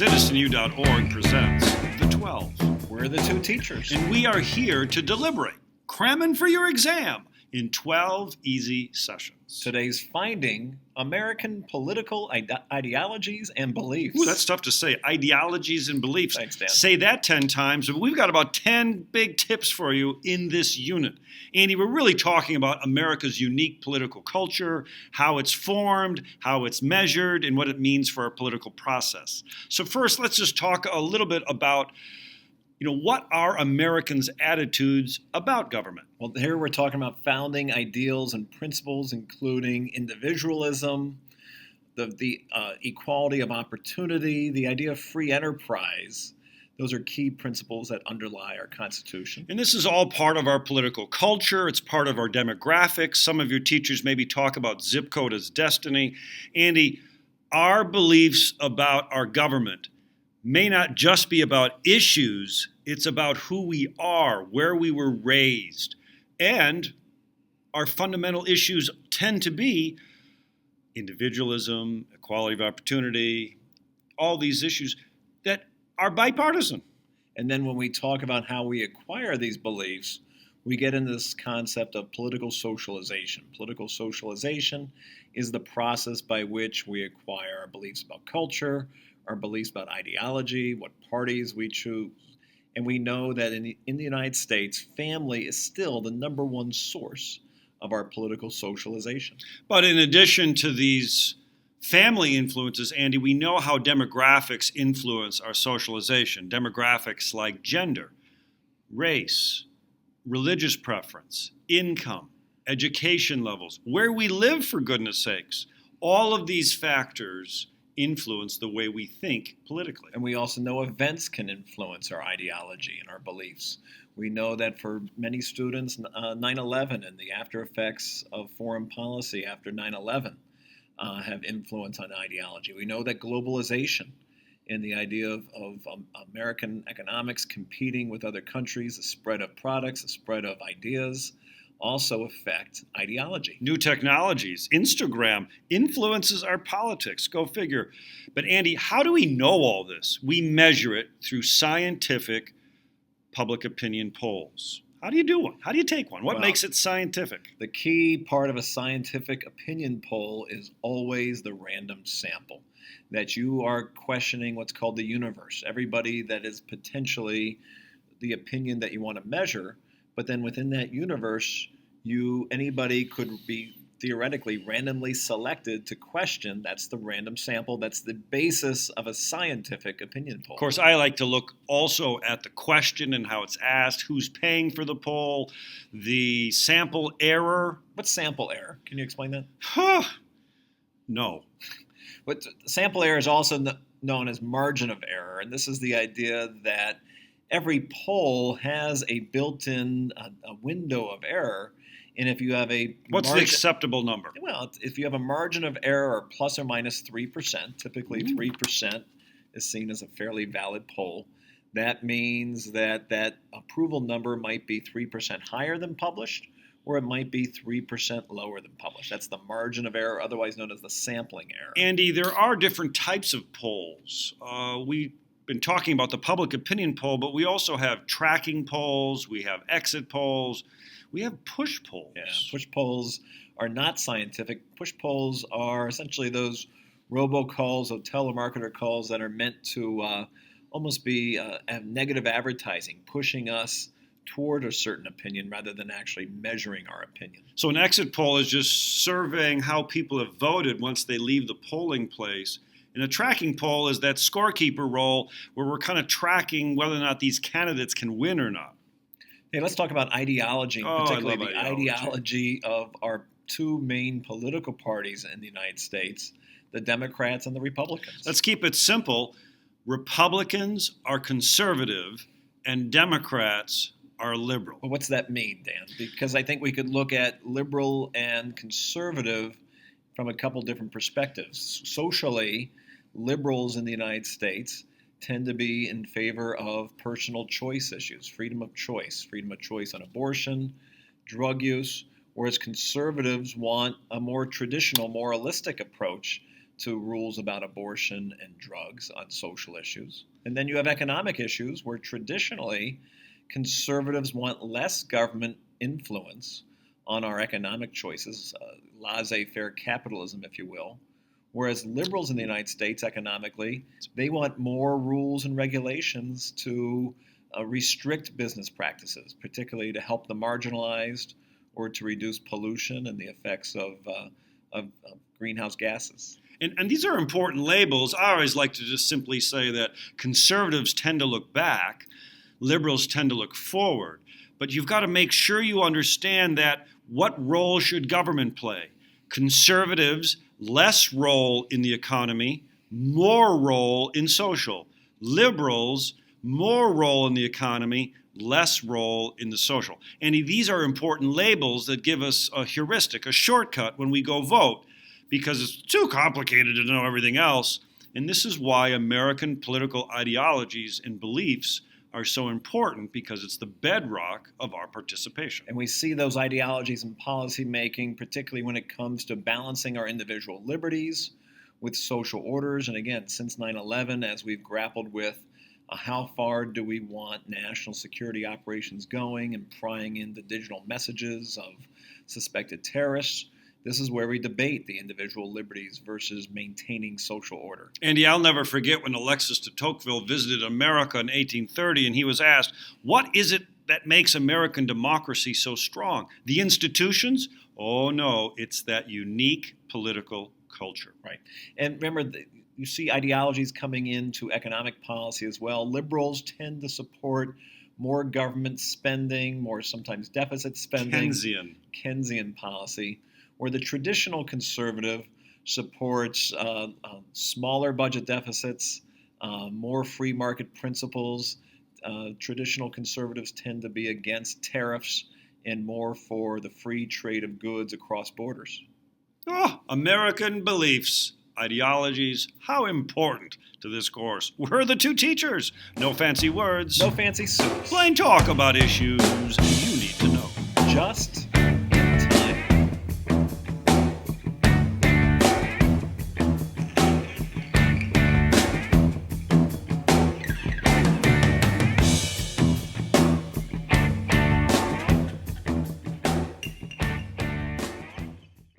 CitizenU.org presents The 12. We're the two teachers. And we are here to deliberate, cramming for your exam in 12 easy sessions. Today's finding, American political ideologies and beliefs. Ooh, that's tough to say. Ideologies and beliefs. Thanks, Dan. Say that 10 times, but we've got about 10 big tips for you in this unit. Andy, we're really talking about America's unique political culture, how it's formed, how it's measured, and what it means for our political process. So first, let's just talk a little bit about what are Americans' attitudes about government? Well, here we're talking about founding ideals and principles, including individualism, the equality of opportunity, the idea of free enterprise. Those are key principles that underlie our Constitution. And this is all part of our political culture. It's part of our demographics. Some of your teachers maybe talk about zip code as destiny. Andy, our beliefs about our government may not just be about issues, it's about who we are, where we were raised. And our fundamental issues tend to be individualism, equality of opportunity, all these issues that are bipartisan. And then when we talk about how we acquire these beliefs, we get into this concept of political socialization. Political socialization is the process by which we acquire our beliefs about culture, our beliefs about ideology, what parties we choose. And we know that in the United States, family is still the number one source of our political socialization. But in addition to these family influences, Andy, we know how demographics influence our socialization. Demographics like gender, race, religious preference, income, education levels, where we live, for goodness sakes. All of these factors influence the way we think politically. And we also know events can influence our ideology and our beliefs. We know that for many students, 9/11 and the after effects of foreign policy after 9/11 have influence on ideology. We know that globalization and the idea of American economics competing with other countries, the spread of products, the spread of ideas, also affect ideology. New technologies, Instagram influences our politics, go figure. But Andy, how do we know all this? We measure it through scientific public opinion polls. How do you do one? How do you take one? What makes it scientific? The key part of a scientific opinion poll is always the random sample, that you are questioning what's called the universe, everybody that is potentially the opinion that you want to measure. But then within that universe, anybody could be theoretically randomly selected to question. That's the random sample. That's the basis of a scientific opinion poll. Of course, I like to look also at the question and how it's asked, who's paying for the poll, the sample error. What's sample error? Can you explain that? No. But sample error is also known as margin of error. And this is the idea that every poll has a built-in a window of error, and if you have what's the acceptable number? Well, if you have a margin of error of plus or minus 3%, typically 3% is seen as a fairly valid poll. That means that approval number might be 3% higher than published, or it might be 3% lower than published. That's the margin of error, otherwise known as the sampling error. Andy, there are different types of polls. We've been talking about the public opinion poll, but we also have tracking polls, we have exit polls, we have push polls. Yeah, push polls are not scientific. Push polls are essentially those robocalls or telemarketer calls that are meant to almost be have negative advertising, pushing us toward a certain opinion rather than actually measuring our opinion. So an exit poll is just surveying how people have voted once they leave the polling place. And a tracking poll is that scorekeeper role where we're kind of tracking whether or not these candidates can win or not. Hey, let's talk about ideology, particularly the ideology of our two main political parties in the United States, the Democrats and the Republicans. Let's keep it simple. Republicans are conservative and Democrats are liberal. Well, what's that mean, Dan? Because I think we could look at liberal and conservative from a couple different perspectives. Socially, liberals in the United States tend to be in favor of personal choice issues, freedom of choice on abortion, drug use, whereas conservatives want a more traditional, moralistic approach to rules about abortion and drugs on social issues. And then you have economic issues where traditionally conservatives want less government influence on our economic choices, laissez-faire capitalism, if you will. Whereas liberals in the United States economically, they want more rules and regulations to restrict business practices, particularly to help the marginalized or to reduce pollution and the effects of greenhouse gases. And these are important labels. I always like to just simply say that conservatives tend to look back, liberals tend to look forward. But you've got to make sure you understand that what role should government play? Conservatives, less role in the economy, more role in social. Liberals, more role in the economy, less role in the social. And these are important labels that give us a heuristic, a shortcut when we go vote, because it's too complicated to know everything else. And this is why American political ideologies and beliefs are so important, because it's the bedrock of our participation. And we see those ideologies in policy making, particularly when it comes to balancing our individual liberties with social orders. And again, since 9/11, as we've grappled with how far do we want national security operations going and prying into digital messages of suspected terrorists, this is where we debate the individual liberties versus maintaining social order. Andy, I'll never forget when Alexis de Tocqueville visited America in 1830, and he was asked, what is it that makes American democracy so strong? The institutions? Oh, no, it's that unique political culture. Right. And remember, you see ideologies coming into economic policy as well. Liberals tend to support more government spending, more sometimes deficit spending. Keynesian policy. Where the traditional conservative supports smaller budget deficits, more free market principles. Traditional conservatives tend to be against tariffs and more for the free trade of goods across borders. Oh, American beliefs, ideologies, how important to this course. We're the two teachers. No fancy words. No fancy suits. Plain talk about issues you need to know. Just